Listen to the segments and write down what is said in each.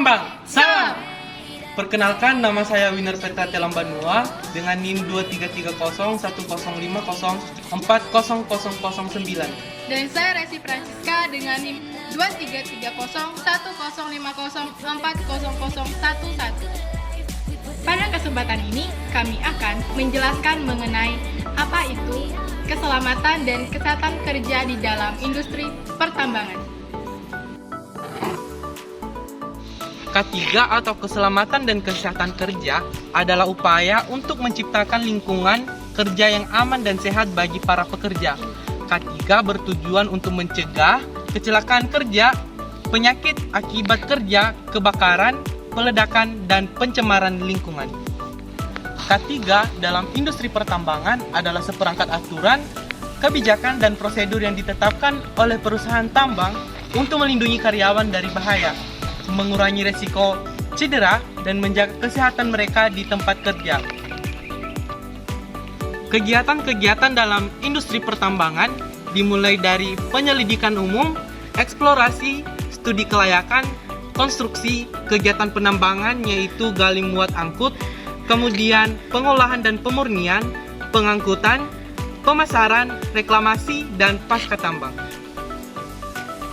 Tambang. Salam. Perkenalkan, nama saya Winner Petra Telambanua dengan NIM 233011040009. Dan saya Resi Francisca dengan NIM 23301050040011. Pada kesempatan ini, kami akan menjelaskan mengenai apa itu keselamatan dan kesehatan kerja di dalam industri pertambangan. K3 atau keselamatan dan kesehatan kerja adalah upaya untuk menciptakan lingkungan kerja yang aman dan sehat bagi para pekerja. K3 bertujuan untuk mencegah kecelakaan kerja, penyakit akibat kerja, kebakaran, peledakan, dan pencemaran lingkungan. K3 dalam industri pertambangan adalah seperangkat aturan, kebijakan, dan prosedur yang ditetapkan oleh perusahaan tambang untuk melindungi karyawan dari bahaya, mengurangi resiko cedera, dan menjaga kesehatan mereka di tempat kerja. Kegiatan-kegiatan dalam industri pertambangan dimulai dari penyelidikan umum, eksplorasi, studi kelayakan, konstruksi, kegiatan penambangan yaitu gali muat angkut, kemudian pengolahan dan pemurnian, pengangkutan, pemasaran, reklamasi, dan pasca tambang.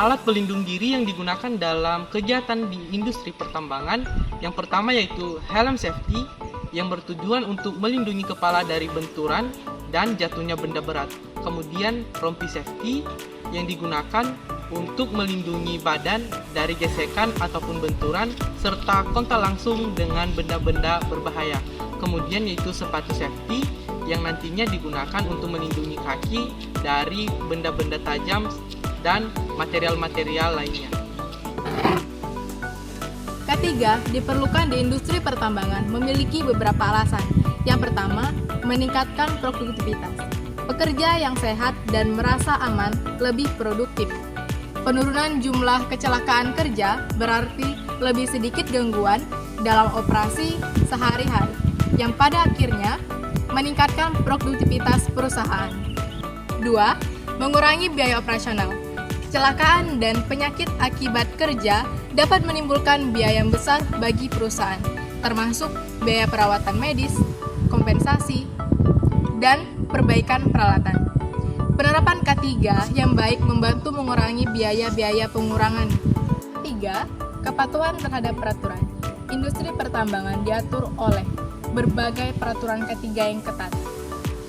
Alat pelindung diri yang digunakan dalam kegiatan di industri pertambangan yang pertama yaitu helm safety yang bertujuan untuk melindungi kepala dari benturan dan jatuhnya benda berat. Kemudian rompi safety yang digunakan untuk melindungi badan dari gesekan ataupun benturan serta kontak langsung dengan benda-benda berbahaya. Kemudian yaitu sepatu safety yang nantinya digunakan untuk melindungi kaki dari benda-benda tajam dan material-material lainnya. Ketiga, diperlukan di industri pertambangan memiliki beberapa alasan. Yang pertama, meningkatkan produktivitas. Pekerja yang sehat dan merasa aman lebih produktif. Penurunan jumlah kecelakaan kerja berarti lebih sedikit gangguan dalam operasi sehari-hari, yang pada akhirnya meningkatkan produktivitas perusahaan. 2. Mengurangi biaya operasional. Kecelakaan dan penyakit akibat kerja dapat menimbulkan biaya yang besar bagi perusahaan, termasuk biaya perawatan medis, kompensasi, dan perbaikan peralatan. Penerapan K3 yang baik membantu mengurangi biaya-biaya pengurangan. 3. Kepatuhan terhadap peraturan. Industri pertambangan diatur oleh berbagai peraturan K3 yang ketat.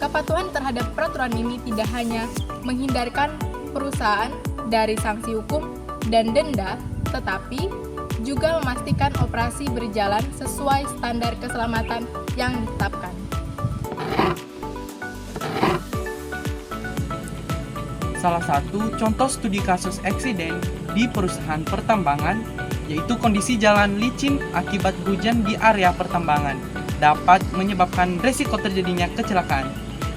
Kepatuhan terhadap peraturan ini tidak hanya menghindarkan perusahaan dari sanksi hukum dan denda, tetapi juga memastikan operasi berjalan sesuai standar keselamatan yang ditetapkan. Salah satu contoh studi kasus eksiden di perusahaan pertambangan yaitu kondisi jalan licin akibat hujan di area pertambangan dapat menyebabkan resiko terjadinya kecelakaan,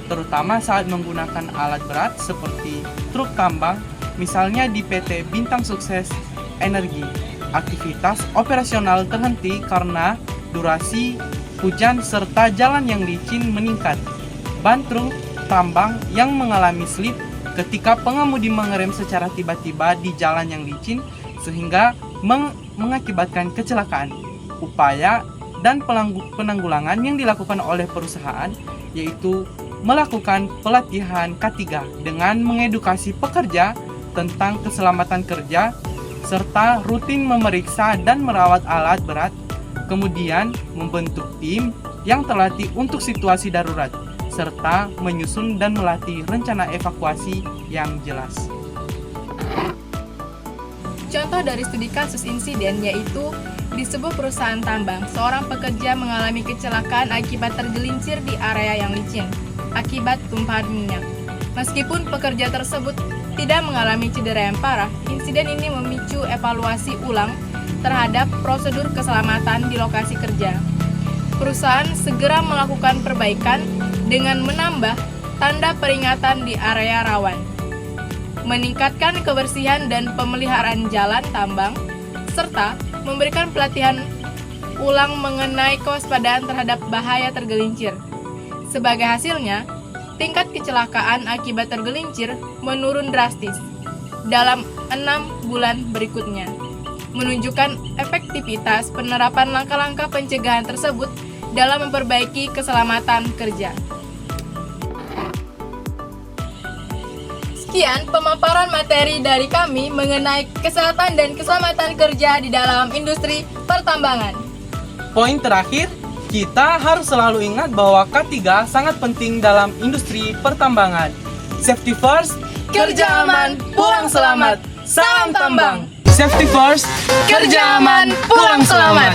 terutama saat menggunakan alat berat seperti truk tambang, misalnya di PT Bintang Sukses Energi. Aktivitas operasional terhenti karena durasi hujan serta jalan yang licin meningkat. Ban truk tambang yang mengalami slip ketika pengemudi mengerem secara tiba-tiba di jalan yang licin sehingga mengakibatkan kecelakaan. Upaya dan penanggulangan yang dilakukan oleh perusahaan yaitu melakukan pelatihan K3 dengan mengedukasi pekerja tentang keselamatan kerja serta rutin memeriksa dan merawat alat berat, kemudian membentuk tim yang terlatih untuk situasi darurat serta menyusun dan melatih rencana evakuasi yang jelas. Contoh dari studi kasus insiden yaitu di sebuah perusahaan tambang, seorang pekerja mengalami kecelakaan akibat tergelincir di area yang licin akibat tumpahan minyak. Meskipun pekerja tersebut tidak mengalami cedera yang parah, insiden ini memicu evaluasi ulang terhadap prosedur keselamatan di lokasi kerja. Perusahaan segera melakukan perbaikan dengan menambah tanda peringatan di area rawan, meningkatkan kebersihan dan pemeliharaan jalan tambang, serta memberikan pelatihan ulang mengenai kewaspadaan terhadap bahaya tergelincir. Sebagai hasilnya, tingkat kecelakaan akibat tergelincir menurun drastis dalam 6 bulan berikutnya. menunjukkan efektivitas penerapan langkah-langkah pencegahan tersebut dalam memperbaiki keselamatan kerja. Sekian pemaparan materi dari kami mengenai kesehatan dan keselamatan kerja di dalam industri pertambangan. Poin terakhir, kita harus selalu ingat bahwa K3 sangat penting dalam industri pertambangan. Safety first, Kerja aman, pulang selamat. Salam tambang. Safety first, Kerja aman, pulang selamat.